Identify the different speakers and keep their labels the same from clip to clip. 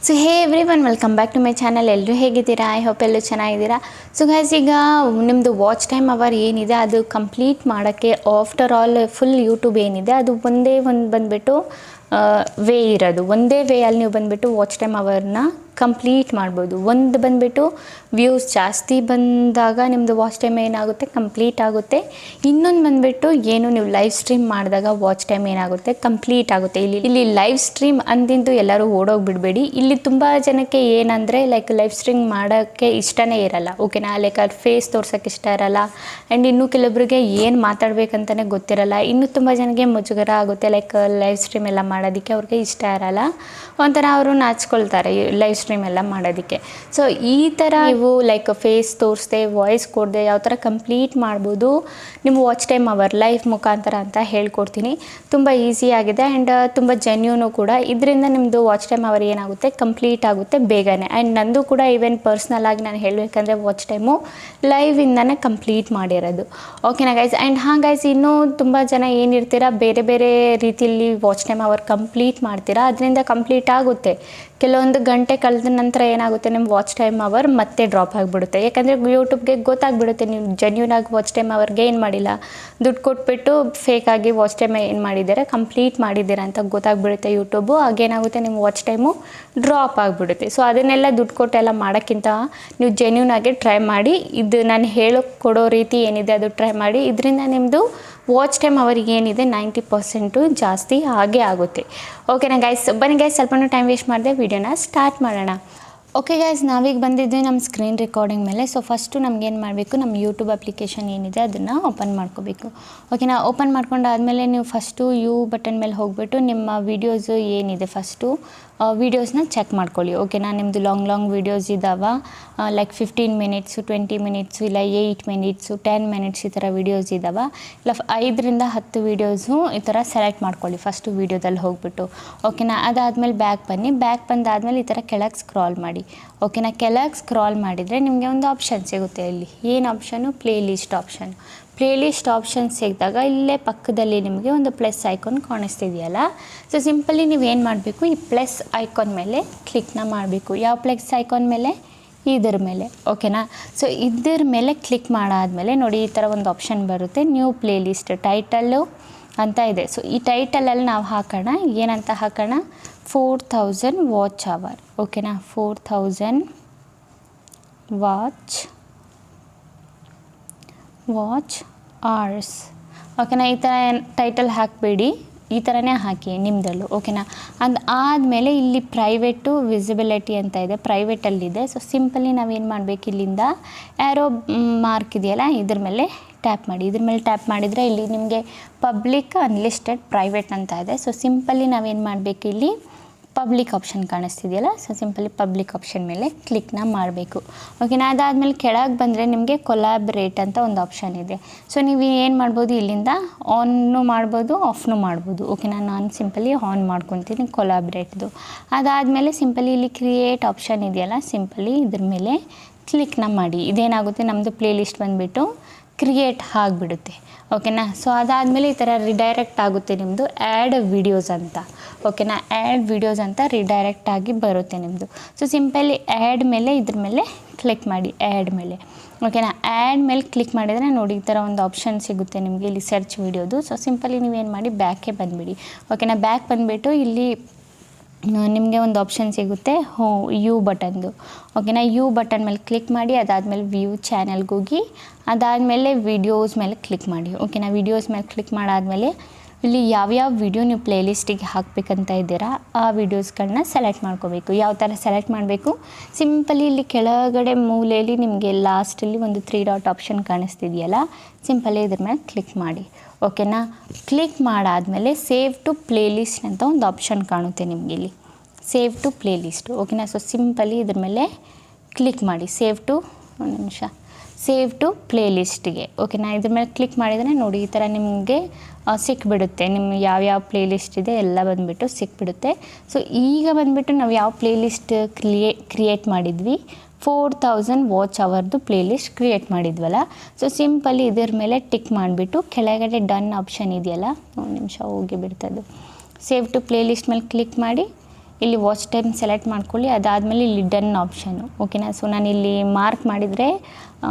Speaker 1: So hey everyone welcome back to my channel. ಎಲ್ಲರೂ ಹೇಗಿದ್ದೀರಾ? I hope ಎಲ್ಲರೂ ಚೆನ್ನಾಗಿದ್ದೀರಾ. ಸೊ ಗೈಸ್, ಈಗ ನಿಮ್ಮದು ವಾಚ್ ಟೈಮ್ ಅವರ್ ಏನಿದೆ ಅದು ಕಂಪ್ಲೀಟ್ ಮಾಡೋಕ್ಕೆ ಆಫ್ಟರ್ ಆಲ್ ಫುಲ್ ಯೂಟ್ಯೂಬ್ ಏನಿದೆ ಅದು ಒಂದೇ ಒಂದು ಬಂದುಬಿಟ್ಟು ವೇ ಇರೋದು. ಒಂದೇ ವೇಯಲ್ಲಿ ನೀವು ಬಂದುಬಿಟ್ಟು ವಾಚ್ ಟೈಮ್ ಅವರ್ನ ಕಂಪ್ಲೀಟ್ ಮಾಡ್ಬೋದು. ಒಂದು ಬಂದುಬಿಟ್ಟು ವ್ಯೂಸ್ ಜಾಸ್ತಿ ಬಂದಾಗ ನಿಮ್ಮದು ವಾಚ್ ಟೈಮ್ ಏನಾಗುತ್ತೆ ಕಂಪ್ಲೀಟ್ ಆಗುತ್ತೆ. ಇನ್ನೊಂದು ಬಂದುಬಿಟ್ಟು ಏನು ನೀವು ಲೈವ್ ಸ್ಟ್ರೀಮ್ ಮಾಡಿದಾಗ ವಾಚ್ ಟೈಮ್ ಏನಾಗುತ್ತೆ ಕಂಪ್ಲೀಟ್ ಆಗುತ್ತೆ. ಇಲ್ಲಿ ಲೈವ್ ಸ್ಟ್ರೀಮ್ ಅಂದಿಂದು ಎಲ್ಲರೂ ಓಡೋಗಿಬಿಡಬೇಡಿ. ಇಲ್ಲಿ ತುಂಬ ಜನಕ್ಕೆ ಏನಂದರೆ ಲೈಕ್ ಲೈವ್ ಸ್ಟ್ರೀಮ್ ಮಾಡೋಕ್ಕೆ ಇಷ್ಟನೇ ಇರಲ್ಲ. ಓಕೆನಾ, ಲೈಕ್ ಅವ್ರ ಫೇಸ್ ತೋರ್ಸೋಕ್ಕೆ ಇಷ್ಟ ಇರಲ್ಲ. ಆ್ಯಂಡ್ ಇನ್ನೂ ಕೆಲವೊಬ್ಬರಿಗೆ ಏನು ಮಾತಾಡಬೇಕಂತಲೇ ಗೊತ್ತಿರಲ್ಲ. ಇನ್ನೂ ತುಂಬ ಜನಕ್ಕೆ ಮುಜುಗರ ಆಗುತ್ತೆ ಲೈಕ್ ಲೈವ್ ಸ್ಟ್ರೀಮ್ ಎಲ್ಲ ಮಾಡೋದಕ್ಕೆ ಅವ್ರಿಗೆ ಇಷ್ಟ ಇರಲ್ಲ. ಒಂಥರ ಅವರು ನಾಚ್ಕೊಳ್ತಾರೆ ಲೈವ್ ಸ್ಟ್ರೀಮ್ ಎಲ್ಲ ಮಾಡೋದಕ್ಕೆ. ಸೊ ಈ ಥರ ನೀವು ಲೈಕ್ ಫೇಸ್ ತೋರಿಸ್ದೆ ವಾಯ್ಸ್ ಕೊಡದೆ ಯಾವ ಥರ ಕಂಪ್ಲೀಟ್ ಮಾಡ್ಬೋದು ನಿಮ್ಮ ವಾಚ್ ಟೈಮ್ ಅವರ್ ಲೈವ್ ಮುಖಾಂತರ ಅಂತ ಹೇಳ್ಕೊಡ್ತೀನಿ. ತುಂಬ ಈಸಿಯಾಗಿದೆ ಆ್ಯಂಡ್ ತುಂಬ ಜೆನ್ಯೂನು ಕೂಡ. ಇದರಿಂದ ನಿಮ್ಮದು ವಾಚ್ ಟೈಮ್ ಅವರ್ ಏನಾಗುತ್ತೆ ಕಂಪ್ಲೀಟ್ ಆಗುತ್ತೆ ಬೇಗನೆ. ಆ್ಯಂಡ್ ನಂದು ಕೂಡ ಈವನ್ ಪರ್ಸ್ನಲ್ ಆಗಿ ನಾನು ಹೇಳಬೇಕಂದ್ರೆ ವಾಚ್ ಟೈಮು ಲೈವಿಂದನೇ ಕಂಪ್ಲೀಟ್ ಮಾಡಿರೋದು. ಓಕೆನಾ ಗೈಸ್? ಆ್ಯಂಡ್ ಹಾಂ ಗೈಸ್, ಇನ್ನೂ ತುಂಬ ಜನ ಏನಿರ್ತೀರ ಬೇರೆ ಬೇರೆ ರೀತಿಯಲ್ಲಿ ವಾಚ್ ಟೈಮ್ ಅವರ್ ಕಂಪ್ಲೀಟ್ ಮಾಡ್ತೀರಾ. ಅದರಿಂದ ಕಂಪ್ಲೀಟ್ ಆಗುತ್ತೆ. ಕೆಲವೊಂದು ಗಂಟೆ ಕಳೆದ ನಂತರ ಏನಾಗುತ್ತೆ ನಿಮ್ಮ ವಾಚ್ ಟೈಮ್ ಅವರ್ ಮತ್ತೆ ಡ್ರಾಪ್ ಆಗಿಬಿಡುತ್ತೆ. ಯಾಕಂದರೆ ಯೂಟ್ಯೂಬ್ಗೆ ಗೊತ್ತಾಗ್ಬಿಡುತ್ತೆ ನೀವು ಜೆನ್ಯೂನ್ ಆಗಿ ವಾಚ್ ಟೈಮ್ ಅವರ್ಗೆ ಏನು ಮಾಡಿಲ್ಲ, ದುಡ್ಡು ಕೊಟ್ಬಿಟ್ಟು ಫೇಕಾಗಿ ವಾಚ್ ಟೈಮ್ ಏನು ಮಾಡಿದ್ದೀರಾ ಕಂಪ್ಲೀಟ್ ಮಾಡಿದ್ದೀರಾ ಅಂತ ಗೊತ್ತಾಗ್ಬಿಡುತ್ತೆ ಯೂಟ್ಯೂಬು. ಆಗೇನಾಗುತ್ತೆ ನಿಮ್ಮ ವಾಚ್ ಟೈಮು ಡ್ರಾಪ್ ಆಗಿಬಿಡುತ್ತೆ. ಸೊ ಅದನ್ನೆಲ್ಲ ದುಡ್ಡು ಕೊಟ್ಟೆಲ್ಲ ಮಾಡೋಕ್ಕಿಂತ ನೀವು ಜೆನ್ಯೂನ್ ಆಗಿ ಟ್ರೈ ಮಾಡಿ. ಇದು ನಾನು ಕೊಡೋ ರೀತಿ ಏನಿದೆ ಅದು ಟ್ರೈ ಮಾಡಿ. ಇದರಿಂದ ನಿಮ್ಮದು ವಾಚ್ ಟೈಮ್ ಅವರಿಗೆ ಏನಿದೆ 90% ಜಾಸ್ತಿ ಹಾಗೆ ಆಗುತ್ತೆ. ಓಕೆನಾ ಗೈಸ್? ಬನ್ನಿ ಗೈಸ್, ಸ್ವಲ್ಪನೂ ಟೈಮ್ ವೇಸ್ಟ್ ಮಾಡಿದೆ ವಿಡಿಯೋನ ಸ್ಟಾರ್ಟ್ ಮಾಡೋಣ. ಓಕೆ ಗೈಸ್, ನಾವೀಗ ಬಂದಿದ್ವಿ ನಮ್ಮ ಸ್ಕ್ರೀನ್ ರೆಕಾರ್ಡಿಂಗ್ ಮೇಲೆ. ಸೊ ಫಸ್ಟು ನಮಗೇನು ಮಾಡಬೇಕು, ನಮ್ಮ ಯೂಟ್ಯೂಬ್ ಅಪ್ಲಿಕೇಶನ್ ಏನಿದೆ ಅದನ್ನು ಓಪನ್ ಮಾಡ್ಕೋಬೇಕು. ಓಕೆನಾ? ಓಪನ್ ಮಾಡ್ಕೊಂಡಾದಮೇಲೆ ನೀವು ಫಸ್ಟು ಬಟನ್ ಮೇಲೆ ಹೋಗಿಬಿಟ್ಟು ನಿಮ್ಮ ವೀಡಿಯೋಸು ಏನಿದೆ ಫಸ್ಟು ವೀಡಿಯೋಸ್ನ ಚೆಕ್ ಮಾಡ್ಕೊಳ್ಳಿ. ಓಕೆನಾ? ನಿಮ್ಮದು ಲಾಂಗ್ ವೀಡಿಯೋಸ್ ಇದ್ದಾವೆ ಲೈಕ್ 15 ಮಿನಿಟ್ಸು 20 ಮಿನಿಟ್ಸು ಇಲ್ಲ 8 ಮಿನಿಟ್ಸು 10 ಮಿನಿಟ್ಸ್ ಈ ಥರ ವೀಡಿಯೋಸ್ ಇದ್ದಾವೆ. ಇಲ್ಲ 5ರಿಂದ 10 ವೀಡಿಯೋಸು ಈ ಥರ ಸೆಲೆಕ್ಟ್ ಮಾಡ್ಕೊಳ್ಳಿ ಫಸ್ಟು ವೀಡಿಯೋದಲ್ಲಿ ಹೋಗ್ಬಿಟ್ಟು. ಓಕೆನಾ? ಅದಾದಮೇಲೆ ಬ್ಯಾಕ್ ಬನ್ನಿ. ಬ್ಯಾಕ್ ಬಂದಾದಮೇಲೆ ಈ ಥರ ಕೆಳಗೆ ಸ್ಕ್ರಾಲ್ ಮಾಡಿ. ಓಕೆನಾ? ಕೆಳಗೆ ಸ್ಕ್ರಾಲ್ ಮಾಡಿದರೆ ನಿಮಗೆ ಒಂದು ಆಪ್ಷನ್ ಸಿಗುತ್ತೆ. ಇಲ್ಲಿ ಏನು option? Play list option. Play list option ಸಿಕ್ಕಿದಾಗ ಇಲ್ಲೇ ಪಕ್ಕದಲ್ಲಿ ನಿಮಗೆ ಒಂದು ಪ್ಲಸ್ ಐಕಾನ್ ಕಾಣಿಸ್ತಿದೆಯಲ್ಲ. ಸೊ ಸಿಂಪಲಿ ನೀವೇನು ಮಾಡಬೇಕು, ಈ ಪ್ಲಸ್ ಐಕಾನ್ ಮೇಲೆ ಕ್ಲಿಕ್ನ ಮಾಡಬೇಕು. ಯಾವ ಪ್ಲಸ್ ಐಕಾನ್ ಮೇಲೆ? ಇದ್ರ ಮೇಲೆ. ಓಕೆನಾ? ಸೊ ಇದ್ರ ಮೇಲೆ ಕ್ಲಿಕ್ ಮಾಡಾದಮೇಲೆ ನೋಡಿ ಈ ಥರ ಒಂದು ಆಪ್ಷನ್ ಬರುತ್ತೆ, ನ್ಯೂ ಪ್ಲೇ ಲಿಸ್ಟ್ ಟೈಟಲ್ಲು ಅಂತ ಇದೆ. ಸೊ ಈ ಟೈಟಲಲ್ಲಿ ನಾವು ಹಾಕೋಣ, ಏನಂತ ಹಾಕೋಣ? 4000 ವಾಚ್ ಅವರ್. ಓಕೆನಾ? 4000 ವಾಚ್ ಅವರ್ಸ್. ಓಕೆನಾ? ಈ ಥರ ಟೈಟಲ್ ಹಾಕಬೇಡಿ, ಈ ಥರನೇ ಹಾಕಿ ನಿಮ್ಮದಲ್ಲೂ. ಓಕೆನಾ? ಆದಮೇಲೆ ಇಲ್ಲಿ ಪ್ರೈವೇಟು ವಿಸಿಬಿಲಿಟಿ ಅಂತ ಇದೆ, ಪ್ರೈವೇಟಲ್ಲಿದೆ. ಸೊ ಸಿಂಪಲಿ ನಾವೇನು ಮಾಡಬೇಕು, ಇಲ್ಲಿಂದ ಆ್ಯರೋ ಮಾರ್ಕ್ ಇದೆಯಲ್ಲ ಇದ್ರ ಮೇಲೆ ಟ್ಯಾಪ್ ಮಾಡಿ. ಇದ್ರ ಮೇಲೆ ಟ್ಯಾಪ್ ಮಾಡಿದರೆ ಇಲ್ಲಿ ನಿಮಗೆ ಪಬ್ಲಿಕ್ ಅನ್ಲಿಸ್ಟೆಡ್ ಪ್ರೈವೇಟ್ ಅಂತ ಇದೆ. ಸೊ ಸಿಂಪಲಿ ನಾವೇನು ಮಾಡಬೇಕು, ಇಲ್ಲಿ ಪಬ್ಲಿಕ್ ಆಪ್ಷನ್ ಕಾಣಿಸ್ತಿದೆಯಲ್ಲ. ಸೊ ಸಿಂಪಲಿ ಪಬ್ಲಿಕ್ ಆಪ್ಷನ್ ಮೇಲೆ ಕ್ಲಿಕ್ನ ಮಾಡಬೇಕು. ಓಕೆನಾ? ಅದಾದಮೇಲೆ ಕೆಳಗೆ ಬಂದರೆ ನಿಮಗೆ ಕೊಲಾಬ್ರೇಟ್ ಅಂತ ಒಂದು ಆಪ್ಷನ್ ಇದೆ. ಸೊ ನೀವು ಏನು ಮಾಡ್ಬೋದು, ಇಲ್ಲಿಂದ ಆನ್ನು ಮಾಡ್ಬೋದು ಆಫ್ನು ಮಾಡ್ಬೋದು. ಓಕೆನಾ? ನಾನು ಸಿಂಪಲಿ ಆನ್ ಮಾಡ್ಕೊತೀನಿ ಕೊಲಾಬ್ರೇಟ್ದು. ಅದಾದಮೇಲೆ ಸಿಂಪಲಿ ಇಲ್ಲಿ ಕ್ರಿಯೇಟ್ ಆಪ್ಷನ್ ಇದೆಯಲ್ಲ, ಸಿಂಪಲಿ ಇದ್ರ ಮೇಲೆ ಕ್ಲಿಕ್ನ ಮಾಡಿ. ಇದೇನಾಗುತ್ತೆ, ನಮ್ಮದು ಪ್ಲೇ ಲಿಸ್ಟ್ ಬಂದುಬಿಟ್ಟು ಕ್ರಿಯೇಟ್ ಆಗಿಬಿಡುತ್ತೆ. ಓಕೆನಾ? ಸೊ ಅದಾದಮೇಲೆ ಈ ಥರ ರಿಡೈರೆಕ್ಟ್ ಆಗುತ್ತೆ ನಿಮ್ಮದು ಆ್ಯಡ್ ವಿಡಿಯೋಸ್ ಅಂತ. ಓಕೆನಾ? ಆ್ಯಡ್ ವಿಡಿಯೋಸ್ ಅಂತ ರಿಡೈರೆಕ್ಟ್ ಆಗಿ ಬರುತ್ತೆ ನಿಮ್ಮದು. ಸೊ ಸಿಂಪಲಿ ಆ್ಯಡ್ ಮೇಲೆ ಇದ್ರ ಮೇಲೆ ಕ್ಲಿಕ್ ಮಾಡಿ, ಆ್ಯಡ್ ಮೇಲೆ. ಓಕೆನಾ? ಆ್ಯಡ್ ಮೇಲೆ ಕ್ಲಿಕ್ ಮಾಡಿದರೆ ನೋಡಿ ಈ ಥರ ಒಂದು ಆಪ್ಷನ್ ಸಿಗುತ್ತೆ ನಿಮಗೆ ಇಲ್ಲಿ ಸರ್ಚ್ ವಿಡಿಯೋದು. ಸೊ ಸಿಂಪಲಿ ನೀವೇನು ಮಾಡಿ ಬ್ಯಾಕೆ ಬಂದುಬಿಡಿ. ಓಕೆನಾ? ಬ್ಯಾಕ್ ಬಂದುಬಿಟ್ಟು ಇಲ್ಲಿ ನಿಮಗೆ ಒಂದು ಆಪ್ಷನ್ ಸಿಗುತ್ತೆ ಯು ಬಟನ್ದು. ಓಕೆನಾ? ಯು ಬಟನ್ ಮೇಲೆ ಕ್ಲಿಕ್ ಮಾಡಿ. ಅದಾದಮೇಲೆ ವ್ಯೂ ಚಾನಲ್ಗೆ ಹೋಗಿ ಅದಾದಮೇಲೆ ವಿಡಿಯೋಸ್ ಮೇಲೆ ಕ್ಲಿಕ್ ಮಾಡಿ. ಓಕೆನಾ? ವಿಡಿಯೋಸ್ ಮೇಲೆ ಕ್ಲಿಕ್ ಮಾಡಾದಮೇಲೆ ಇಲ್ಲಿ ಯಾವ್ಯಾವ ವಿಡಿಯೋ ನೀವು ಪ್ಲೇ ಲಿಸ್ಟಿಗೆ ಹಾಕಬೇಕಂತ ಇದ್ದೀರಾ ಆ ವಿಡಿಯೋಸ್ಗಳನ್ನ ಸೆಲೆಕ್ಟ್ ಮಾಡ್ಕೋಬೇಕು. ಯಾವ ಥರ ಸೆಲೆಕ್ಟ್ ಮಾಡಬೇಕು? ಸಿಂಪಲಿ ಇಲ್ಲಿ ಕೆಳಗಡೆ ಮೂಲೆಯಲ್ಲಿ ನಿಮಗೆ ಲಾಸ್ಟಲ್ಲಿ ಒಂದು 3 ಡಾಟ್ ಆಪ್ಷನ್ ಕಾಣಿಸ್ತಿದೆಯಲ್ಲ, ಸಿಂಪಲಿ ಇದ್ರ ಮೇಲೆ ಕ್ಲಿಕ್ ಮಾಡಿ. ಓಕೆನಾ? ಕ್ಲಿಕ್ ಮಾಡಾದಮೇಲೆ ಸೇವ್ ಟು ಪ್ಲೇ ಲಿಸ್ಟ್ ಅಂತ ಒಂದು ಆಪ್ಷನ್ ಕಾಣುತ್ತೆ ನಿಮಗೆ ಇಲ್ಲಿ, ಸೇವ್ ಟು ಪ್ಲೇ ಲಿಸ್ಟು. ಓಕೆನಾ? ಸೊ ಸಿಂಪಲಿ ಇದ್ರ ಮೇಲೆ ಕ್ಲಿಕ್ ಮಾಡಿ, ಸೇವ್ ಟು ಪ್ಲೇ ಲಿಸ್ಟಿಗೆ. ಓಕೆನಾ? ಇದ್ರ ಮೇಲೆ ಕ್ಲಿಕ್ ಮಾಡಿದರೆ ನೋಡಿ ಈ ಥರ ನಿಮಗೆ ಸಿಕ್ಬಿಡುತ್ತೆ. ನಿಮ್ಮ ಯಾವ್ಯಾವ ಪ್ಲೇ ಲಿಸ್ಟ್ ಇದೆ ಎಲ್ಲ ಬಂದುಬಿಟ್ಟು ಸಿಕ್ಬಿಡುತ್ತೆ. ಸೊ ಈಗ ಬಂದುಬಿಟ್ಟು ನಾವು ಯಾವ ಪ್ಲೇ ಲಿಸ್ಟ್ ಕ್ರಿಯೇಟ್ ಮಾಡಿದ್ವಿ, 4000 ವಾಚ್ ಅವರ್ದು ಪ್ಲೇ ಲಿಸ್ಟ್ ಕ್ರಿಯೇಟ್ ಮಾಡಿದ್ವಲ್ಲ. ಸೊ ಸಿಂಪಲಿ ಇದ್ರ ಮೇಲೆ ಟಿಕ್ ಮಾಡಿಬಿಟ್ಟು ಕೆಳಗಡೆ ಡನ್ ಆಪ್ಷನ್ ಇದೆಯಲ್ಲ, ಒಂದು ನಿಮಿಷ ಹೋಗಿ ಬಿಡ್ತದೆ, ಸೇವ್ ಟು ಪ್ಲೇ ಲಿಸ್ಟ್ ಮೇಲೆ ಕ್ಲಿಕ್ ಮಾಡಿ. ಇಲ್ಲಿ ವಾಚ್ ಟೈಮ್ ಸೆಲೆಕ್ಟ್ ಮಾಡ್ಕೊಳ್ಳಿ. ಅದಾದಮೇಲೆ ಇಲ್ಲಿ ಡನ್ ಆಪ್ಷನು, ಓಕೆನಾ. ಸೊ ನಾನಿಲ್ಲಿ ಮಾರ್ಕ್ ಮಾಡಿದರೆ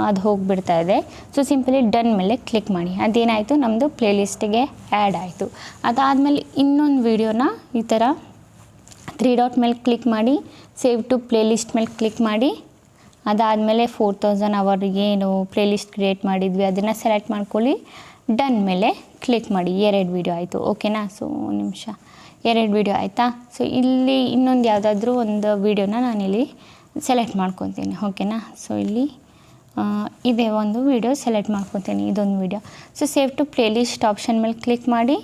Speaker 1: ಅದು ಹೋಗಿಬಿಡ್ತಾ ಇದೆ. ಸೊ ಸಿಂಪಲಿ ಡನ್ ಮೇಲೆ ಕ್ಲಿಕ್ ಮಾಡಿ. ಅದೇನಾಯಿತು, ನಮ್ಮದು ಪ್ಲೇಲಿಸ್ಟಿಗೆ ಆ್ಯಡ್ ಆಯಿತು. ಅದಾದಮೇಲೆ ಇನ್ನೊಂದು ವೀಡಿಯೋನ ಈ ಥರ 3 ಡಾಟ್ ಮೇಲೆ ಕ್ಲಿಕ್ ಮಾಡಿ ಸೇವ್ ಟು ಪ್ಲೇಲಿಸ್ಟ್ ಮೇಲೆ ಕ್ಲಿಕ್ ಮಾಡಿ. ಅದಾದಮೇಲೆ 4000 ಅವರ್ ಏನು ಪ್ಲೇಲಿಸ್ಟ್ ಕ್ರಿಯೇಟ್ ಮಾಡಿದ್ವಿ ಅದನ್ನು ಸೆಲೆಕ್ಟ್ ಮಾಡ್ಕೊಳ್ಳಿ. ಡನ್ ಮೇಲೆ ಕ್ಲಿಕ್ ಮಾಡಿ. 2 ವೀಡಿಯೋ ಆಯಿತು, ಓಕೆನಾ. ಸೊ ಒಂದು ನಿಮಿಷ, 2 ವೀಡಿಯೋ ಆಯಿತಾ. ಸೊ ಇಲ್ಲಿ ಇನ್ನೊಂದು ಯಾವುದಾದ್ರೂ ಒಂದು ವೀಡಿಯೋನ ನಾನಿಲ್ಲಿ ಸೆಲೆಕ್ಟ್ ಮಾಡ್ಕೊತೀನಿ, ಓಕೆನಾ. ಸೊ ಇಲ್ಲಿ ಇದೇ ಒಂದು ವೀಡಿಯೋ ಸೆಲೆಕ್ಟ್ ಮಾಡ್ಕೊತೀನಿ, ಇದೊಂದು video. So save to playlist option ಮೇಲೆ ಕ್ಲಿಕ್ ಮಾಡಿ.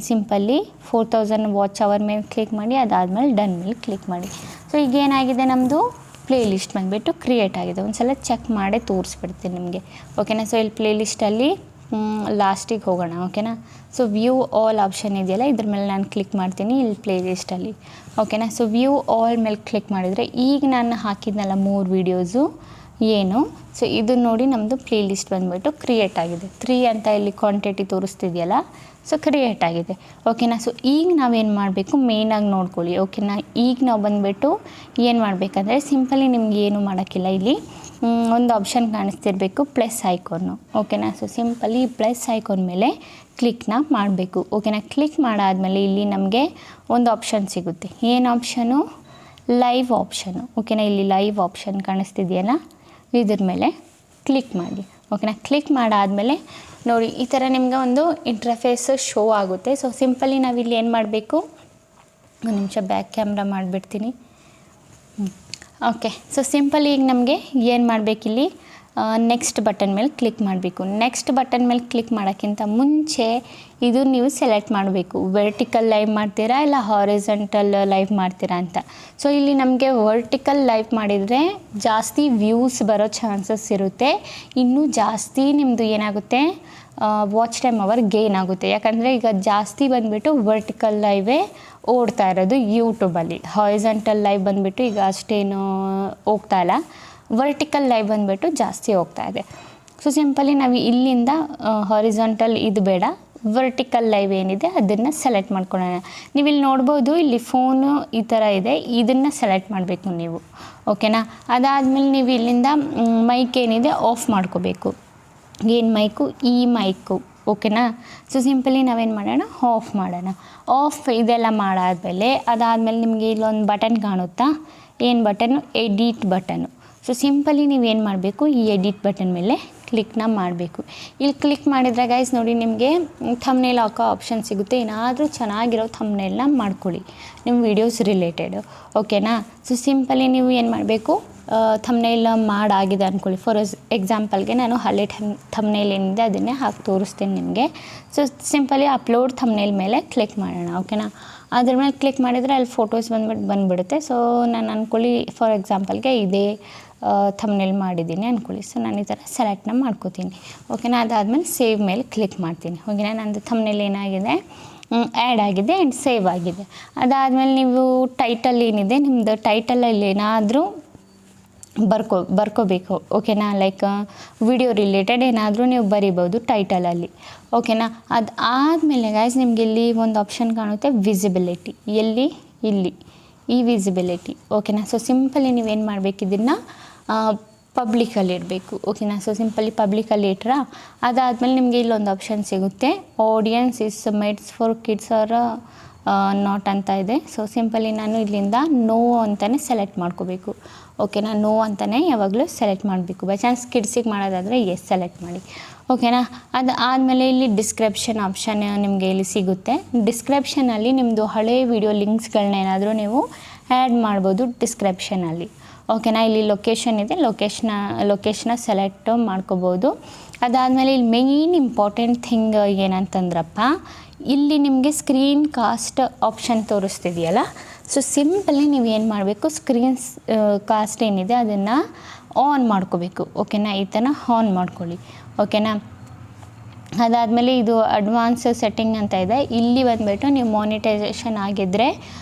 Speaker 1: ಸಿಂಪಲ್ಲಿ 4000 ವಾಚ್ ಅವರ್ ಮೇಲೆ ಕ್ಲಿಕ್ ಮಾಡಿ. ಅದಾದಮೇಲೆ ಡನ್ ಮೇಲೆ ಕ್ಲಿಕ್ ಮಾಡಿ. ಸೊ ಈಗ ಏನಾಗಿದೆ, ನಮ್ಮದು ಪ್ಲೇಲಿಸ್ಟ್ ಬಂದುಬಿಟ್ಟು ಕ್ರಿಯೇಟ್ ಆಗಿದೆ. ಒಂದು ಸಲ ಚೆಕ್ ಮಾಡಿ ತೋರಿಸ್ಬಿಡ್ತೀನಿ ನಿಮಗೆ, ಓಕೆನಾ. ಸೊ ಇಲ್ಲಿ ಪ್ಲೇಲಿಸ್ಟಲ್ಲಿ ಲಾಸ್ಟಿಗೆ ಹೋಗೋಣ, ಓಕೆನಾ. ಸೊ ವ್ಯೂ ಆಲ್ ಆಪ್ಷನ್ ಇದೆಯಲ್ಲ, ಇದ್ರ ಮೇಲೆ ನಾನು ಕ್ಲಿಕ್ ಮಾಡ್ತೀನಿ ಇಲ್ಲಿ ಪ್ಲೇಲಿಸ್ಟಲ್ಲಿ, ಓಕೆನಾ. ಸೊ ವ್ಯೂ ಆಲ್ ಮೇಲೆ ಕ್ಲಿಕ್ ಮಾಡಿದರೆ ಈಗ ನಾನು ಹಾಕಿದ್ನಲ್ಲ 3 ವೀಡಿಯೋಸು ಏನು, ಸೊ ಇದು ನೋಡಿ ನಮ್ಮದು ಪ್ಲೇಲಿಸ್ಟ್ ಬಂದುಬಿಟ್ಟು ಕ್ರಿಯೇಟ್ ಆಗಿದೆ. 3 ಅಂತ ಇಲ್ಲಿ ಕ್ವಾಂಟಿಟಿ ತೋರಿಸ್ತಿದೆಯಲ್ಲ, ಸೊ ಕ್ರಿಯೇಟ್ ಆಗಿದೆ, ಓಕೆನಾ. ಸೊ ಈಗ ನಾವೇನು ಮಾಡಬೇಕು ಮೇಯ್ನಾಗಿ ನೋಡ್ಕೊಳ್ಳಿ, ಓಕೆನಾ. ಈಗ ನಾವು ಬಂದುಬಿಟ್ಟು ಏನು ಮಾಡಬೇಕಂದ್ರೆ ಸಿಂಪಲಿ ನಿಮ್ಗೆ ಏನು ಮಾಡೋಕ್ಕಿಲ್ಲ, ಇಲ್ಲಿ ಒಂದು ಆಪ್ಷನ್ ಕಾಣಿಸ್ತಿರಬೇಕು, ಪ್ಲಸ್ ಐಕಾನು, ಓಕೆನಾ. ಸೊ ಸಿಂಪಲಿ ಪ್ಲಸ್ ಐಕಾನ್ ಮೇಲೆ ಕ್ಲಿಕ್ನ ಮಾಡಬೇಕು, ಓಕೆನಾ. ಕ್ಲಿಕ್ ಮಾಡಾದಮೇಲೆ ಇಲ್ಲಿ ನಮಗೆ ಒಂದು ಆಪ್ಷನ್ ಸಿಗುತ್ತೆ. ಏನು ಆಪ್ಷನು, ಲೈವ್ ಆಪ್ಷನು, ಓಕೆನಾ. ಇಲ್ಲಿ ಲೈವ್ ಆಪ್ಷನ್ ಕಾಣಿಸ್ತಿದೆಯಲ್ಲ, ಇದ್ರ ಮೇಲೆ ಕ್ಲಿಕ್ ಮಾಡಿ, ಓಕೆನಾ. ಕ್ಲಿಕ್ ಮಾಡಾದಮೇಲೆ ನೋಡಿ ಈ ಥರ ನಿಮಗೆ ಒಂದು ಇಂಟರ್ಫೇಸ್ ಶೋ ಆಗುತ್ತೆ. ಸೊ ಸಿಂಪಲಿ ನಾವಿಲ್ಲಿ ಏನು ಮಾಡಬೇಕು, ಒಂದು ನಿಮಿಷ ಬ್ಯಾಕ್ ಕ್ಯಾಮ್ರಾ ಮಾಡಿಬಿಡ್ತೀನಿ, ಓಕೆ. ಸೊ ಸಿಂಪಲಿ ಈಗ ನಮಗೆ ಏನು ಮಾಡಬೇಕಿಲ್ಲಿ, ನೆಕ್ಸ್ಟ್ ಬಟನ್ ಮೇಲೆ ಕ್ಲಿಕ್ ಮಾಡಬೇಕು. ನೆಕ್ಸ್ಟ್ ಬಟನ್ ಮೇಲೆ ಕ್ಲಿಕ್ ಮಾಡೋಕ್ಕಿಂತ ಮುಂಚೆ ಇದು ನೀವು ಸೆಲೆಕ್ಟ್ ಮಾಡಬೇಕು, ವರ್ಟಿಕಲ್ ಲೈವ್ ಮಾಡ್ತೀರಾ ಇಲ್ಲ ಹಾರಿಜಾಂಟಲ್ ಲೈವ್ ಮಾಡ್ತೀರಾ ಅಂತ. ಸೊ ಇಲ್ಲಿ ನಮಗೆ ವರ್ಟಿಕಲ್ ಲೈವ್ ಮಾಡಿದರೆ ಜಾಸ್ತಿ ವ್ಯೂಸ್ ಬರೋ ಚಾನ್ಸಸ್ ಇರುತ್ತೆ, ಇನ್ನೂ ಜಾಸ್ತಿ ನಿಮ್ಮದು ಏನಾಗುತ್ತೆ ವಾಚ್ ಟೈಮ್ ಅವರ್ ಗೇನ್ ಆಗುತ್ತೆ. ಯಾಕಂದರೆ ಈಗ ಜಾಸ್ತಿ ಬಂದುಬಿಟ್ಟು ವರ್ಟಿಕಲ್ ಲೈವೇ ಓಡ್ತಾ ಇರೋದು ಯೂಟ್ಯೂಬಲ್ಲಿ. ಹಾರಿಜಾಂಟಲ್ ಲೈವ್ ಬಂದುಬಿಟ್ಟು ಈಗ ಅಷ್ಟೇನು ಹೋಗ್ತಾ ಇಲ್ಲ, ವರ್ಟಿಕಲ್ ಲೈವ್ ಬಂದುಬಿಟ್ಟು ಜಾಸ್ತಿ ಹೋಗ್ತಾ ಇದೆ. ಸೊ ಸಿಂಪಲಿ ನಾವು ಇಲ್ಲಿಂದ ಹಾರಿಜಾಂಟಲ್ ಇದು ಬೇಡ, ವರ್ಟಿಕಲ್ ಲೈವ್ ಏನಿದೆ ಅದನ್ನು ಸೆಲೆಕ್ಟ್ ಮಾಡ್ಕೊಳ್ಳೋಣ. ನೀವು ಇಲ್ಲಿ ನೋಡ್ಬೋದು, ಇಲ್ಲಿ ಫೋನು ಈ ಥರ ಇದೆ, ಇದನ್ನು ಸೆಲೆಕ್ಟ್ ಮಾಡಬೇಕು ನೀವು, ಓಕೆನಾ. ಅದಾದಮೇಲೆ ನೀವು ಇಲ್ಲಿಂದ ಮೈಕ್ ಏನಿದೆ ಆಫ್ ಮಾಡ್ಕೋಬೇಕು. ಏನು ಮೈಕು, ಈ ಮೈಕು, ಓಕೆನಾ. ಸೊ ಸಿಂಪಲಿ ನಾವೇನು ಮಾಡೋಣ, ಆಫ್ ಮಾಡೋಣ. ಆಫ್ ಇದೆಲ್ಲ ಮಾಡಾದಮೇಲೆ ಅದಾದಮೇಲೆ ನಿಮಗೆ ಇಲ್ಲೊಂದು ಬಟನ್ ಕಾಣುತ್ತಾ, ಏನು button, edit button. So simply ನೀವೇನು ಮಾಡಬೇಕು, ಈ ಎಡಿಟ್ ಬಟನ್ ಮೇಲೆ ಕ್ಲಿಕ್ನ ಮಾಡಬೇಕು. ಇಲ್ಲಿ ಕ್ಲಿಕ್ ಮಾಡಿದರೆ ಗೈಸ್ ನೋಡಿ ನಿಮಗೆ ಥಂಬ್ನೇಲ್ ಹಾಕೋ ಆಪ್ಷನ್ ಸಿಗುತ್ತೆ. ಏನಾದರೂ ಚೆನ್ನಾಗಿರೋ ಥಂಬ್ನೇಲ್ನ ಮಾಡ್ಕೊಳ್ಳಿ ನಿಮ್ಮ ವೀಡಿಯೋಸ್ ರಿಲೇಟೆಡು, ಓಕೆನಾ. ಸೊ ಸಿಂಪಲಿ ನೀವು ಏನು ಮಾಡಬೇಕು, ಥಂಬ್ನೇಲ್ ಮಾಡಾಗಿದೆ ಅಂದ್ಕೊಳ್ಳಿ. ಫಾರ್ ಎಕ್ಸಾಂಪಲ್ಗೆ ನಾನು ಹಳೆ ಥಂಬ್ನೇಲ್ ಏನಿದೆ ಅದನ್ನೇ ಹಾಕಿ ತೋರಿಸ್ತೀನಿ ನಿಮಗೆ. ಸೊ ಸಿಂಪಲಿ ಅಪ್ಲೋಡ್ ಥಂಬ್ನೇಲ್ ಮೇಲೆ ಕ್ಲಿಕ್ ಮಾಡೋಣ, ಓಕೆನಾ. ಅದ್ರ ಮೇಲೆ ಕ್ಲಿಕ್ ಮಾಡಿದರೆ ಅಲ್ಲಿ ಫೋಟೋಸ್ ಬಂದುಬಿಡುತ್ತೆ. ಸೊ ನಾನು ಅಂದ್ಕೊಳ್ಳಿ ಫಾರ್ ಎಕ್ಸಾಂಪಲ್ಗೆ ಇದೇ ಥಂಬ್ನೇಲ್ ಮಾಡಿದ್ದೀನಿ ಅಂದ್ಕೊಳ್ಳಿ. ಸೊ ನಾನು ಈ ಥರ ಸೆಲೆಕ್ಟ್ನ ಮಾಡ್ಕೋತೀನಿ, ಓಕೆನಾ. ಅದಾದಮೇಲೆ ಸೇವ್ ಮೇಲೆ ಕ್ಲಿಕ್ ಮಾಡ್ತೀನಿ, ಓಕೆನಾ. ನಂದು ಥಂಬ್ನೇಲ್ ಏನಾಗಿದೆ ಆ್ಯಡ್ ಆಗಿದೆ ಆ್ಯಂಡ್ ಸೇವ್ ಆಗಿದೆ. ಅದಾದಮೇಲೆ ನೀವು ಟೈಟಲ್ ಏನಿದೆ ನಿಮ್ಮದು ಟೈಟಲಲ್ಲಿ ಏನಾದರೂ ಬರ್ಕೋಬೇಕು, ಓಕೆನಾ. ಲೈಕ್ ವಿಡಿಯೋ ರಿಲೇಟೆಡ್ ಏನಾದರೂ ನೀವು ಬರಿಬೋದು ಟೈಟಲಲ್ಲಿ, ಓಕೆನಾ. ಅದು ಆದಮೇಲೆ ಗೈಸ್ ನಿಮಗೆ ಇಲ್ಲಿ ಒಂದು ಆಪ್ಷನ್ ಕಾಣುತ್ತೆ, ವಿಸಿಬಿಲಿಟಿ. ಎಲ್ಲಿ, ಇಲ್ಲಿ ಈ ವಿಸಿಬಿಲಿಟಿ, ಓಕೆನಾ. ಸೊ ಸಿಂಪಲಿ ನೀವೇನು ಮಾಡಬೇಕು, ಇದನ್ನು ಪಬ್ಲಿಕಲ್ಲಿ ಇಡಬೇಕು, ಓಕೆನಾ. ಸೊ ಸಿಂಪಲಿ ಪಬ್ಲಿಕಲ್ಲಿ ಇಟ್ರಾ. ಅದಾದಮೇಲೆ ನಿಮಗೆ ಇಲ್ಲೊಂದು ಆಪ್ಷನ್ ಸಿಗುತ್ತೆ, audience is made for kids or not ಅಂತ ಇದೆ. ಸೊ ಸಿಂಪಲಿ ನಾನು ಇಲ್ಲಿಂದ ನೋ ಅಂತಲೇ ಸೆಲೆಕ್ಟ್ ಮಾಡ್ಕೋಬೇಕು, ಓಕೆನಾ. ನೋ ಅಂತಲೇ ಯಾವಾಗಲೂ ಸೆಲೆಕ್ಟ್ ಮಾಡಬೇಕು. ಬೈ ಚಾನ್ಸ್ ಕಿಡ್ಸಿಗೆ ಮಾಡೋದಾದರೆ ಎಸ್ ಸೆಲೆಕ್ಟ್ ಮಾಡಿ, ಓಕೆನಾ. ಅದು ಆದಮೇಲೆ ಇಲ್ಲಿ ಡಿಸ್ಕ್ರಿಪ್ಷನ್ ಆಪ್ಷನ್ ನಿಮಗೆ ಇಲ್ಲಿ ಸಿಗುತ್ತೆ. ಡಿಸ್ಕ್ರಿಪ್ಷನಲ್ಲಿ ನಿಮ್ಮದು ಹಳೆ ವಿಡಿಯೋ ಲಿಂಕ್ಸ್ಗಳನ್ನ ಏನಾದರೂ ನೀವು ಆ್ಯಡ್ ಮಾಡ್ಬೋದು ಡಿಸ್ಕ್ರಿಪ್ಷನಲ್ಲಿ, ಓಕೆನಾ. ಇಲ್ಲಿ ಲೊಕೇಶನ್ ಇದೆ, ಲೊಕೇಶನ್ನ ಸೆಲೆಕ್ಟ್ ಮಾಡ್ಕೋಬೋದು. ಅದಾದಮೇಲೆ ಇಲ್ಲಿ ಮೇಯ್ನ್ ಇಂಪಾರ್ಟೆಂಟ್ ಥಿಂಗ್ ಏನಂತಂದ್ರಪ್ಪ, ಇಲ್ಲಿ ನಿಮಗೆ ಸ್ಕ್ರೀನ್ ಕಾಸ್ಟ್ ಆಪ್ಷನ್ ತೋರಿಸ್ತಿದೆಯಲ್ಲ. ಸೊ ಸಿಂಪಲಿ ನೀವು ಏನು ಮಾಡಬೇಕು, ಸ್ಕ್ರೀನ್ ಕಾಸ್ಟ್ ಏನಿದೆ ಅದನ್ನು ಆನ್ ಮಾಡ್ಕೋಬೇಕು, ಓಕೆನಾ. ಈ ಥರ ಆನ್ ಮಾಡ್ಕೊಳ್ಳಿ, ಓಕೆನಾ. ಅದಾದಮೇಲೆ ಇದು ಅಡ್ವಾನ್ಸ್ ಸೆಟ್ಟಿಂಗ್ ಅಂತ ಇದೆ. ಇಲ್ಲಿ ಬಂದುಬಿಟ್ಟು ನೀವು ಮಾನಿಟೈಸೇಷನ್ ಆಗಿದ್ದರೆ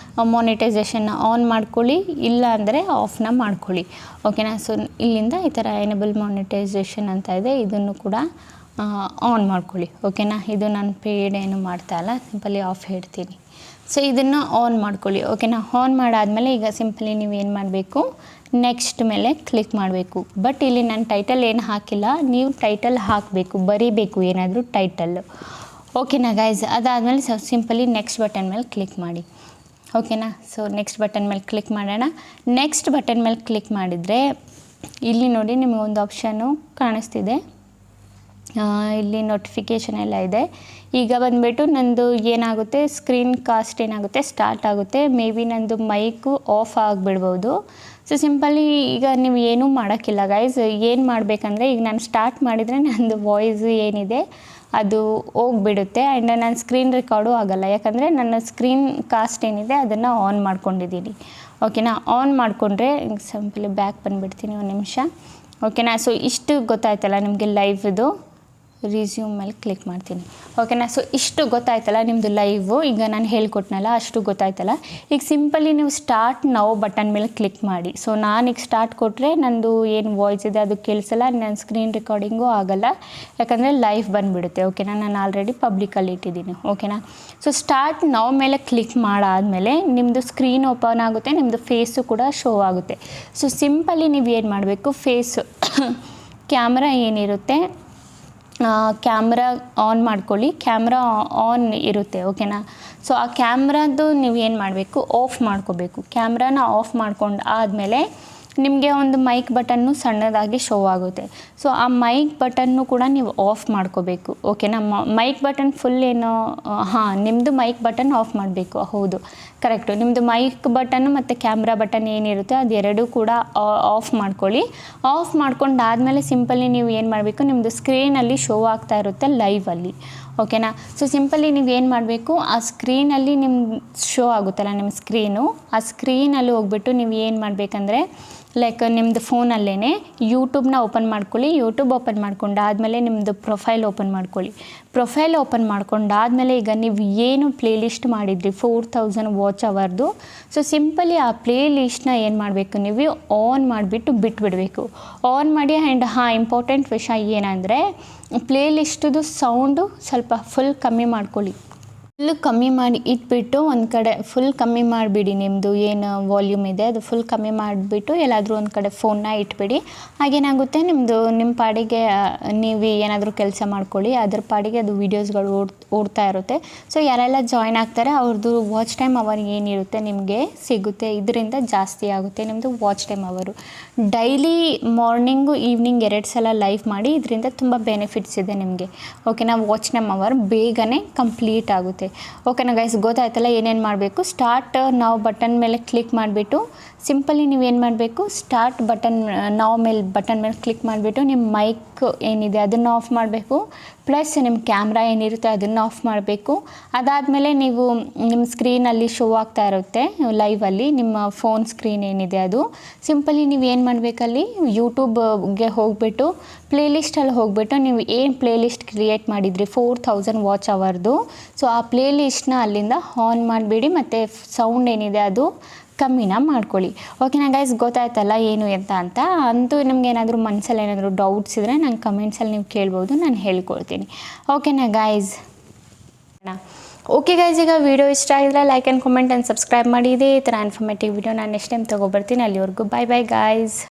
Speaker 1: ಮಾನಿಟೈಸೇಷನ್ನ ಆನ್ ಮಾಡ್ಕೊಳ್ಳಿ, ಇಲ್ಲ ಅಂದರೆ ಆಫ್ನ ಮಾಡ್ಕೊಳ್ಳಿ, ಓಕೆನಾ. ಸೊ ಇಲ್ಲಿಂದ ಈ ಥರ ಎನೇಬಲ್ ಮಾನಿಟೈಸೇಷನ್ ಅಂತ ಇದೆ, ಇದನ್ನು ಕೂಡ ಆನ್ ಮಾಡ್ಕೊಳ್ಳಿ, ಓಕೆನಾ. ಇದು ನಾನು ಪೇಯ್ಡ್ ಏನು ಮಾಡ್ತಾ ಇಲ್ಲ, ಸಿಂಪಲಿ ಆಫ್ ಹೇಳ್ತೀನಿ, ಸೊ ಇದನ್ನು ಆನ್ ಮಾಡ್ಕೊಳ್ಳಿ. ಓಕೆನಾ, ಆನ್ ಮಾಡಾದಮೇಲೆ ಈಗ ಸಿಂಪಲಿ ನೀವು ಏನು ಮಾಡಬೇಕು, ನೆಕ್ಸ್ಟ್ ಮೇಲೆ ಕ್ಲಿಕ್ ಮಾಡಬೇಕು. ಬಟ್ ಇಲ್ಲಿ ನಾನು ಟೈಟಲ್ ಏನು ಹಾಕಿಲ್ಲ, ನೀವು ಟೈಟಲ್ ಹಾಕಬೇಕು, ಬರೀಬೇಕು ಏನಾದರೂ ಟೈಟಲ್ಲು. ಓಕೆನಾ ಗೈಸ್, ಅದಾದಮೇಲೆ ಸಿಂಪಲಿ ನೆಕ್ಸ್ಟ್ ಬಟನ್ ಮೇಲೆ ಕ್ಲಿಕ್ ಮಾಡಿ. ಓಕೆನಾ, ಸೊ ನೆಕ್ಸ್ಟ್ ಬಟನ್ ಮೇಲೆ ಕ್ಲಿಕ್ ಮಾಡೋಣ. ನೆಕ್ಸ್ಟ್ ಬಟನ್ ಮೇಲೆ ಕ್ಲಿಕ್ ಮಾಡಿದರೆ ಇಲ್ಲಿ ನೋಡಿ ನಿಮಗೊಂದು ಆಪ್ಷನ್ನು ಕಾಣಿಸ್ತಿದೆ, ಇಲ್ಲಿ ನೋಟಿಫಿಕೇಷನ್ ಎಲ್ಲ ಇದೆ. ಈಗ ಬಂದುಬಿಟ್ಟು ನಂದು ಏನಾಗುತ್ತೆ, ಸ್ಕ್ರೀನ್ ಕಾಸ್ಟ್ ಏನಾಗುತ್ತೆ ಸ್ಟಾರ್ಟ್ ಆಗುತ್ತೆ. ಮೇ ಬಿ ನಂದು ಮೈಕು ಆಫ್ ಆಗಿಬಿಡ್ಬೋದು. ಸೊ ಸಿಂಪಲಿ ಈಗ ನೀವು ಏನೂ ಮಾಡೋಕ್ಕಿಲ್ಲ ಗೈಸ್. ಏನು ಮಾಡಬೇಕಂದ್ರೆ, ಈಗ ನಾನು ಸ್ಟಾರ್ಟ್ ಮಾಡಿದರೆ ನಂದು ವಾಯ್ಸ್ ಏನಿದೆ ಅದು ಹೋಗ್ಬಿಡುತ್ತೆ ಆ್ಯಂಡ್ ನನ್ನ ಸ್ಕ್ರೀನ್ ರೆಕಾರ್ಡು ಆಗೋಲ್ಲ. ಯಾಕಂದರೆ ನನ್ನ ಸ್ಕ್ರೀನ್ ಕಾಸ್ಟ್ ಏನಿದೆ ಅದನ್ನು ಆನ್ ಮಾಡ್ಕೊಂಡಿದ್ದೀನಿ. ಓಕೆನಾ, ಆನ್ ಮಾಡಿಕೊಂಡ್ರೆ ಸಿಂಪಲಿ ಬ್ಯಾಕ್ ಬಂದುಬಿಡ್ತೀನಿ ಒಂದು ನಿಮಿಷ. ಓಕೆನಾ, ಸೊ ಇಷ್ಟು ಗೊತ್ತಾಯ್ತಲ್ಲ ನಿಮಗೆ ಲೈವ್ದು. ರಿಸ್ಯೂಮ್ ಮೇಲೆ ಕ್ಲಿಕ್ ಮಾಡ್ತೀನಿ. ಓಕೆನಾ, ಸೊ ಇಷ್ಟು ಗೊತ್ತಾಯ್ತಲ್ಲ ನಿಮ್ಮದು ಲೈವು. ಈಗ ನಾನು ಹೇಳ್ಕೊಟ್ನಲ್ಲ ಅಷ್ಟು ಗೊತ್ತಾಯ್ತಲ್ಲ. ಈಗ ಸಿಂಪಲಿ ನೀವು ಸ್ಟಾರ್ಟ್ ನೌ ಬಟನ್ ಮೇಲೆ ಕ್ಲಿಕ್ ಮಾಡಿ. ಸೊ ನಾನೀಗ ಸ್ಟಾರ್ಟ್ ಕೊಟ್ಟರೆ ನಂದು ಏನು ವಾಯ್ಸ್ ಇದೆ ಅದು ಕೇಳಿಸಲ್ಲ, ನನ್ನ ಸ್ಕ್ರೀನ್ ರೆಕಾರ್ಡಿಂಗು ಆಗೋಲ್ಲ, ಯಾಕಂದರೆ ಲೈವ್ ಬಂದುಬಿಡುತ್ತೆ. ಓಕೆನಾ, ನಾನು ಆಲ್ರೆಡಿ ಪಬ್ಲಿಕಲ್ಲಿ ಇಟ್ಟಿದ್ದೀನಿ. ಓಕೆನಾ, ಸೊ ಸ್ಟಾರ್ಟ್ ನೌ ಮೇಲೆ ಕ್ಲಿಕ್ ಮಾಡಾದಮೇಲೆ ನಿಮ್ಮದು ಸ್ಕ್ರೀನ್ ಓಪನ್ ಆಗುತ್ತೆ, ನಿಮ್ಮದು ಫೇಸು ಕೂಡ ಶೋ ಆಗುತ್ತೆ. ಸೊ ಸಿಂಪಲಿ ನೀವು ಏನು ಮಾಡಬೇಕು, ಫೇಸು ಕ್ಯಾಮ್ರಾ ಏನಿರುತ್ತೆ ಕ್ಯಾಮ್ರಾ ಆನ್ ಮಾಡ್ಕೊಳ್ಳಿ. ಕ್ಯಾಮ್ರಾ ಆನ್ ಇರುತ್ತೆ. ಓಕೆನಾ, ಸೊ ಆ ಕ್ಯಾಮ್ರಾದು ನೀವು ಏನು ಮಾಡಬೇಕು, ಆಫ್ ಮಾಡ್ಕೋಬೇಕು. ಕ್ಯಾಮ್ರಾನ ಆಫ್ ಮಾಡ್ಕೊಂಡು ಆದಮೇಲೆ ನಿಮಗೆ ಒಂದು ಮೈಕ್ ಬಟನ್ನು ಸಣ್ಣದಾಗಿ ಶೋ ಆಗುತ್ತೆ. ಸೊ ಆ ಮೈಕ್ ಬಟನ್ನು ಕೂಡ ನೀವು ಆಫ್ ಮಾಡ್ಕೋಬೇಕು. ಓಕೆನಾ, ಮೈಕ್ ಬಟನ್ ಫುಲ್ ಏನು, ನಿಮ್ಮದು ಮೈಕ್ ಬಟನ್ ಆಫ್ ಮಾಡಬೇಕು. ಹೌದು, ಕರೆಕ್ಟು. ನಿಮ್ಮದು ಮೈಕ್ ಬಟನ್ನು ಮತ್ತು ಕ್ಯಾಮ್ರಾ ಬಟನ್ ಏನಿರುತ್ತೆ ಅದೆರಡೂ ಕೂಡ ಆಫ್ ಮಾಡ್ಕೊಳ್ಳಿ. ಆಫ್ ಮಾಡ್ಕೊಂಡಾದಮೇಲೆ ಸಿಂಪಲಿ ನೀವು ಏನು ಮಾಡಬೇಕು, ನಿಮ್ಮದು ಸ್ಕ್ರೀನಲ್ಲಿ ಶೋ ಆಗ್ತಾ ಇರುತ್ತೆ ಲೈವಲ್ಲಿ. ಓಕೆನಾ, ಸೊ ಸಿಂಪಲಿ ನೀವು ಏನು ಮಾಡಬೇಕು, ಆ ಸ್ಕ್ರೀನಲ್ಲಿ ನಿಮ್ಮ ಶೋ ಆಗುತ್ತಲ್ಲ ನಿಮ್ಮ ಸ್ಕ್ರೀನು, ಆ ಸ್ಕ್ರೀನಲ್ಲಿ ಹೋಗ್ಬಿಟ್ಟು ನೀವು ಏನು ಮಾಡಬೇಕಂದ್ರೆ ಲೈಕ್ ನಿಮ್ಮದು ಫೋನಲ್ಲೇ ಯೂಟ್ಯೂಬ್ನ ಓಪನ್ ಮಾಡ್ಕೊಳ್ಳಿ. ಯೂಟ್ಯೂಬ್ ಓಪನ್ ಮಾಡ್ಕೊಂಡಾದಮೇಲೆ ನಿಮ್ಮದು ಪ್ರೊಫೈಲ್ ಓಪನ್ ಮಾಡ್ಕೊಳ್ಳಿ. ಪ್ರೊಫೈಲ್ ಓಪನ್ ಮಾಡ್ಕೊಂಡಾದಮೇಲೆ ಈಗ ನೀವು ಏನು ಪ್ಲೇ ಲಿಸ್ಟ್ ಮಾಡಿದ್ರಿ 4000 ವಾಚ್ ಅವರ್ದು, ಸೊ ಸಿಂಪಲಿ ಆ ಪ್ಲೇ ಲಿಸ್ಟ್ನ ಏನು ಮಾಡಬೇಕು, ನೀವು ಆನ್ ಮಾಡಿಬಿಟ್ಟು ಬಿಟ್ಬಿಡಬೇಕು. ಆನ್ ಮಾಡಿ ಆ್ಯಂಡ್ ಇಂಪಾರ್ಟೆಂಟ್ ವಿಷಯ ಏನಂದರೆ ಪ್ಲೇ ಲಿಸ್ಟದು ಸೌಂಡು ಸ್ವಲ್ಪ ಫುಲ್ ಕಮ್ಮಿ ಮಾಡ್ಕೊಳ್ಳಿ. ಫುಲ್ ಕಮ್ಮಿ ಮಾಡಿ ಇಟ್ಬಿಟ್ಟು ಒಂದು ಕಡೆ ಫುಲ್ ಕಮ್ಮಿ ಮಾಡಿಬಿಡಿ. ನಿಮ್ಮದು ಏನು ವಾಲ್ಯೂಮ್ ಇದೆ ಅದು ಫುಲ್ ಕಮ್ಮಿ ಮಾಡಿಬಿಟ್ಟು ಎಲ್ಲಾದರೂ ಒಂದು ಕಡೆ ಫೋನ್ನ ಇಟ್ಬಿಡಿ. ಹಾಗೇನಾಗುತ್ತೆ, ನಿಮ್ಮ ಪಾಡಿಗೆ ನೀವು ಏನಾದರೂ ಕೆಲಸ ಮಾಡ್ಕೊಳ್ಳಿ, ಅದ್ರ ಪಾಡಿಗೆ ಅದು ವೀಡಿಯೋಸ್ಗಳು ಓಡ್ತಾ ಇರುತ್ತೆ. ಸೊ ಯಾರೆಲ್ಲ ಜಾಯ್ನ್ ಆಗ್ತಾರೆ ಅವ್ರದ್ದು ವಾಚ್ ಟೈಮ್ ಅವರ್ ಏನಿರುತ್ತೆ ನಿಮಗೆ ಸಿಗುತ್ತೆ. ಇದರಿಂದ ಜಾಸ್ತಿ ಆಗುತ್ತೆ ನಿಮ್ಮದು ವಾಚ್ ಟೈಮ್ ಅವರು. ಡೈಲಿ ಮಾರ್ನಿಂಗು ಈವ್ನಿಂಗ್ 2 ಸಲ ಲೈವ್ ಮಾಡಿ, ಇದರಿಂದ ತುಂಬ ಬೆನಿಫಿಟ್ಸ್ ಇದೆ ನಿಮಗೆ. ಓಕೆನಾ, ವಾಚ್ ಟೈಮ್ ಅವರ್ ಬೇಗನೆ ಕಂಪ್ಲೀಟ್ ಆಗುತ್ತೆ. ಓಕೆನಾ ಗೈಸ್, ಗೊತ್ತಾಯ್ತಲ್ಲ ಏನೇನು ಮಾಡಬೇಕು. ಸ್ಟಾರ್ಟ್ ನಾವು ಬಟನ್ ಮೇಲೆ ಕ್ಲಿಕ್ ಮಾಡಿಬಿಟ್ಟು ಸಿಂಪಲಿ ನೀವೇನು ಮಾಡಬೇಕು, ಸ್ಟಾರ್ಟ್ ಬಟನ್ ನಾವು ಬಟನ್ ಮೇಲೆ ಕ್ಲಿಕ್ ಮಾಡಿಬಿಟ್ಟು ನಿಮ್ಮ ಮೈಕ್ ಏನಿದೆ ಅದನ್ನು ಆಫ್ ಮಾಡಬೇಕು. ಪ್ಲಸ್ ನಿಮ್ಮ ಕ್ಯಾಮ್ರಾ ಏನಿರುತ್ತೆ ಅದನ್ನು ಆಫ್ ಮಾಡಬೇಕು. ಅದಾದಮೇಲೆ ನೀವು ನಿಮ್ಮ ಸ್ಕ್ರೀನಲ್ಲಿ ಶೋ ಆಗ್ತಾ ಇರುತ್ತೆ ಲೈವಲ್ಲಿ ನಿಮ್ಮ ಫೋನ್ ಸ್ಕ್ರೀನ್ ಏನಿದೆ ಅದು. ಸಿಂಪಲಿ ನೀವು ಏನು ಮಾಡಬೇಕಲ್ಲಿ ಯೂಟ್ಯೂಬ್ಗೆ ಹೋಗಿಬಿಟ್ಟು ಪ್ಲೇ ಲಿಸ್ಟಲ್ಲಿ ಹೋಗಿಬಿಟ್ಟು ನೀವು ಏನು ಪ್ಲೇ ಲಿಸ್ಟ್ ಕ್ರಿಯೇಟ್ ಮಾಡಿದ್ರಿ 4000 ವಾಚ್ ಅವರ್ದು, ಸೊ ಆ ಪ್ಲೇ ಲಿಸ್ಟ್ನ ಅಲ್ಲಿಂದ ಆನ್ ಮಾಡಿಬಿಡಿ ಮತ್ತು ಸೌಂಡ್ ಏನಿದೆ ಅದು ಕಮ್ಮಿನ ಮಾಡ್ಕೊಳ್ಳಿ. ಓಕೆನಾ ಗೈಸ್, ಗೊತ್ತಾಯ್ತಲ್ಲ ಏನು ಅಂತ. ಅಂತೂ ನಿಮ್ಗೆ ಏನಾದರೂ ಮನಸ್ಸಲ್ಲಿ ಏನಾದರೂ ಡೌಟ್ಸ್ ಇದ್ದರೆ ನಂಗೆ ಕಮೆಂಟ್ಸಲ್ಲಿ ನೀವು ಕೇಳ್ಬೋದು, ನಾನು ಹೇಳ್ಕೊಡ್ತೀನಿ. ಓಕೆನಾ ಗೈಸ್. ಓಕೆ ಗೈಸ್, ಈಗ ವಿಡಿಯೋ ಇಷ್ಟ ಆಗಿದ್ರೆ like and comment and subscribe ಮಾಡಿ. ಇದೇ ಥರ ಇನ್ಫಾರ್ಮೇಟಿವ್ ವಿಡಿಯೋ ನಾನು ನೆಕ್ಸ್ಟ್ ಟೈಮ್ ತೊಗೊಬರ್ತೀನಿ. ಅಲ್ಲಿವರೆಗೂ ಬಾಯ್ ಬಾಯ್ ಗೈಸ್.